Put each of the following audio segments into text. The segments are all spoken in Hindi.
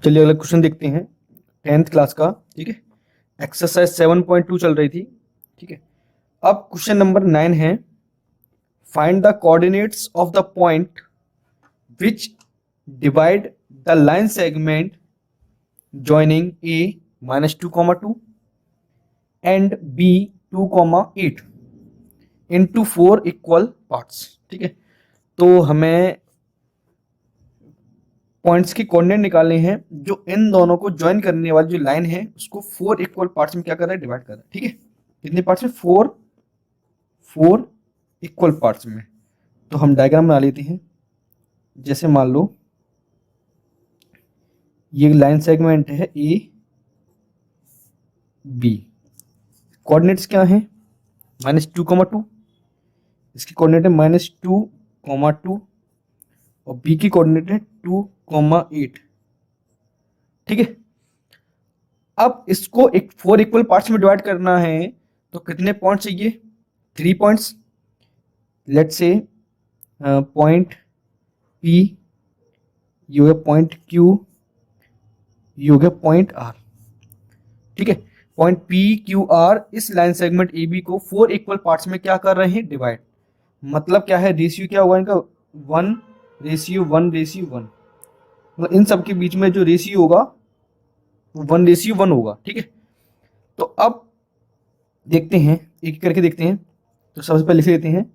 चलिए अगला क्वेश्चन देखते हैं 10th क्लास का। ठीक है, एक्सरसाइज 7.2 चल रही थी। ठीक है, अब क्वेश्चन नंबर 9 है, find the coordinates of the point which divide the line segment joining a -2, 2 and b 2, 8 into 4 equal parts. ठीक है, तो हमें पॉइंट्स की कोऑर्डिनेट निकालने हैं जो इन दोनों को ज्वाइन करने वाली जो लाइन है उसको 4 इक्वल पार्ट्स में क्या कर रहा है, डिवाइड कर रहा है। ठीक है, कितने पार्ट्स में, 4 इक्वल पार्ट्स में। तो हम डायग्राम बना लेते हैं। जैसे मान लो ये लाइन सेगमेंट है ए बी, कोऑर्डिनेट्स क्या है, -2, 2, इसकी कोऑर्डिनेट है -2, 2 और बी की कोऑर्डिनेट है 2, 8। ठीक है, अब इसको 4 इक्वल पार्ट्स में डिवाइड करना है तो कितने पॉइंट चाहिए, 3 points. Let's say point P, ये हो गया पॉइंट क्यू, ये हो गया पॉइंट आर। ठीक है, पॉइंट पी क्यू आर इस लाइन सेगमेंट ए बी को 4 इक्वल पार्ट्स में क्या कर रहे हैं, डिवाइड। मतलब क्या है, रेशियो क्या होगा इनका, 1:1:1। मतलब इन सब के बीच में जो रेशियो होगा वो 1:1 होगा। ठीक है, तो अब देखते हैं, एक करके देखते हैं। तो सबसे पहले लिख लेते हैं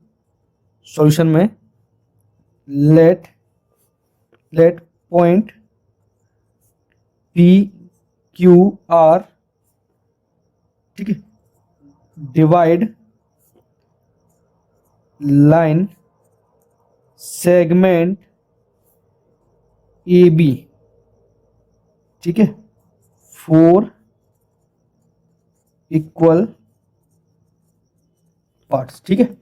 सॉल्यूशन में, let point P Q R, ठीक है, divide line segment A B. ठीक है, 4 इक्वल पार्ट्स। ठीक है,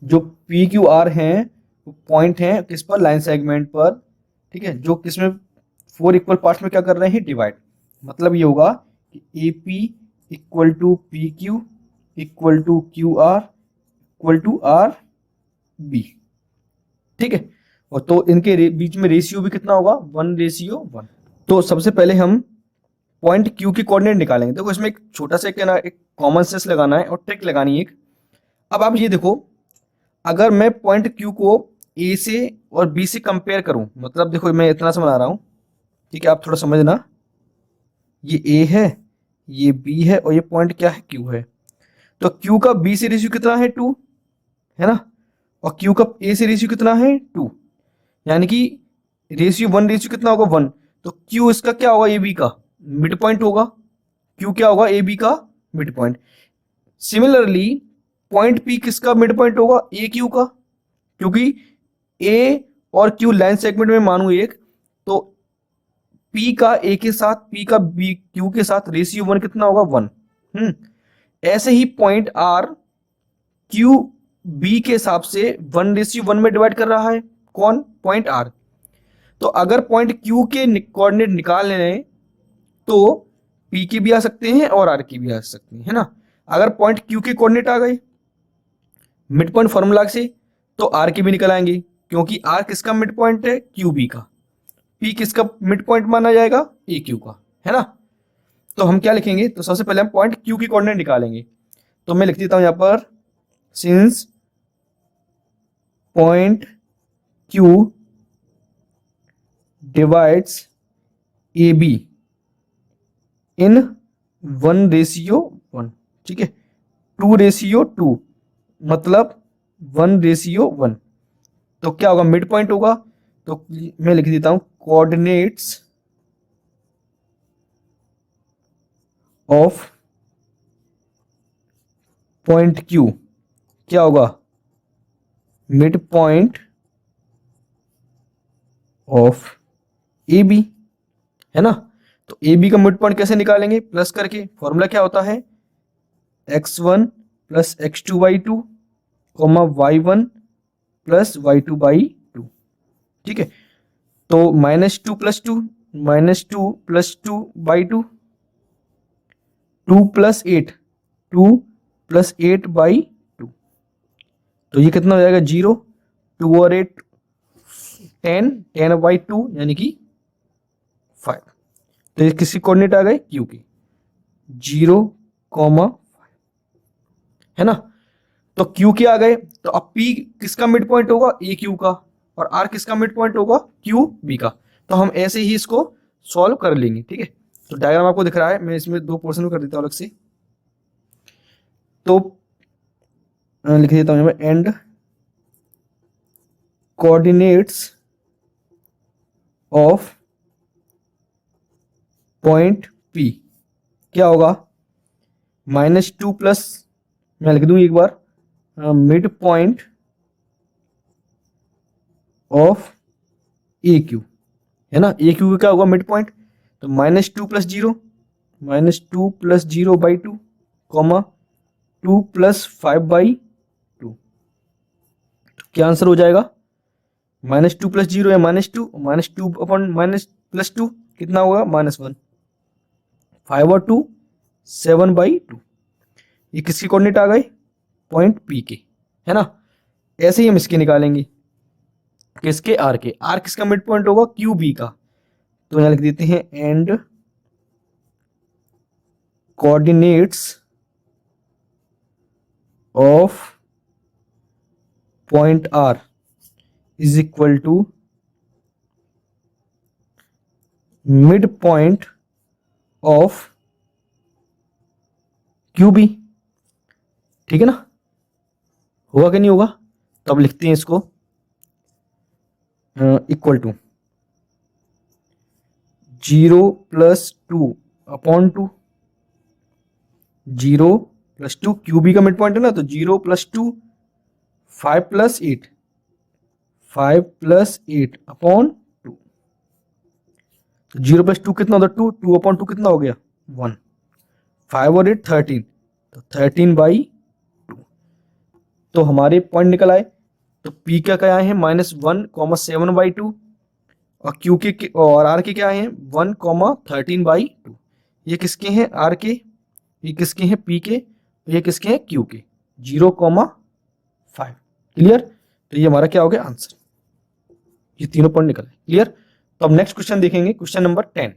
जो पी क्यू आर हैं वो पॉइंट हैं किस पर, लाइन सेगमेंट पर। ठीक है, जो किसमें 4 इक्वल पार्ट्स में क्या कर रहे हैं, डिवाइड। मतलब ये होगा कि A P equal to P Q equal to Q R equal to R B. ठीक है, और तो इनके बीच में रेशियो भी कितना होगा, 1:1। तो सबसे पहले हम पॉइंट क्यू की कोऑर्डिनेट निकालेंगे। देखो इसमें एक छोटा सा एक कॉमन सेंस लगाना है और ट्रिक लगानी है एक। अब आप ये देखो, अगर मैं पॉइंट क्यू को ए से और बी से कंपेयर करूं, मतलब देखो मैं इतना सा बना रहा हूं। ठीक है, आप थोड़ा समझना, ये ए है, ये बी है और ये पॉइंट क्या है, क्यू है। तो क्यू का बी से रेशियो कितना है, 2 है ना, और क्यू का ए से रेशियो कितना है, 2, यानी कि रेशियो 1:, कितना होगा, 1। तो क्यू इसका क्या होगा, ए बी का मिड पॉइंट होगा। क्यू क्या होगा, ए बी का mid point. Similarly point P किसका मिड पॉइंट होगा, ए क्यू का, क्योंकि ए और क्यू लाइन सेगमेंट में मानू एक, तो पी का ए के साथ, पी का बी क्यू के साथ रेशियो 1 कितना होगा, 1। ऐसे ही पॉइंट आर क्यू बी के हिसाब से 1:1 में डिवाइड कर रहा है, कौन, पॉइंट आर। तो अगर पॉइंट क्यू के कोऑर्डिनेट निकाल लें तो पी की भी आ सकते हैं और आर की भी आ सकते हैं, है ना। अगर पॉइंट क्यू के कोऑर्डिनेट आ गए मिड पॉइंट फॉर्मूला से तो आर की भी निकल आएंगे, क्योंकि आर किसका मिड पॉइंट है, क्यू बी का। पी किसका मिड पॉइंट माना जाएगा, ए क्यू का, है ना। तो हम क्या लिखेंगे, तो सबसे पहले हम पॉइंट क्यू की कोऑर्डिनेट निकालेंगे। तो मैं लिख देता हूं यहां पर, since point Q divides A be in 1:1। ठीक है, 2:2 मतलब 1:1। तो क्या होगा, मिड पॉइंट होगा। तो मैं लिख देता हूं कोऑर्डिनेट्स ऑफ पॉइंट क्यू क्या होगा, mid point of A B, है ना। तो ए बी का मिड पॉइंट कैसे निकालेंगे, प्लस करके। फॉर्मूला क्या होता है, x1 + x2/2 y1 + y2/2। ठीक है, तो -2 + 2 -2 + 2/2, 2 + 8 2 + 8/2। तो ये कितना हो जाएगा, 0। 2 और 8 10 10/2 यानी कि 5। तो ये किसकी कोऑर्डिनेट आ गए, क्यू की, 0, है ना। तो क्यू के आ गए, तो अब पी किसका मिड पॉइंट होगा, ए क्यू का, और आर किसका मिड पॉइंट होगा, क्यू बी का। तो हम ऐसे ही इसको सॉल्व कर लेंगे, ठीक है। तो डायग्राम आपको दिख रहा है, मैं इसमें दो पोर्शन में कर देता हूं अलग से। तो लिख देता हूं मैं, and coordinates of point P क्या होगा, -2 प्लस, मैं लिख दूं एक बार, mid point of A Q, है ना। ए क्यू क्या होगा, मिड पॉइंट, तो -2 + 0, -2 + 0/2, कॉमा 2 + 5/2। क्या आंसर हो जाएगा, -2 + 0 है -2, -2 अपन +2 कितना होगा, -1, 5 और 2 7/2। ये किसकी कोऑर्डिनेट आ गई, पॉइंट पी के, है ना। ऐसे ही हम इसके निकालेंगे, किसके, आर के। आर किसका मिड पॉइंट होगा, क्यू बी का। तो यहां लिख देते हैं, and coordinates of point R is equal to mid point of Q B, ठीक है ना। होगा कि नहीं होगा, तो अब लिखते हैं इसको, इक्वल टू 0 + 2/2, 0 + 2, क्यू बी का मिड पॉइंट है ना, तो 0 + 2, 5 + 8, 5 + 8/2। तो 0 + 2 कितना होता है, 2, 2/2 कितना हो गया, 1, 5 और 8 13, तो 13/2। तो हमारे पॉइंट निकल आए। तो पी का क्या है, -1, 7/2, और क्यू के और आर के क्या है, 1, 13/2। ये किसके हैं, आर के, ये किसके हैं, पी के, ये किसके हैं, क्यू के, 0, 5। क्लियर। तो ये हमारा क्या हो गया आंसर, ये तीनों पॉइंट निकल आए। क्लियर। तो अब नेक्स्ट क्वेश्चन देखेंगे, क्वेश्चन नंबर 10।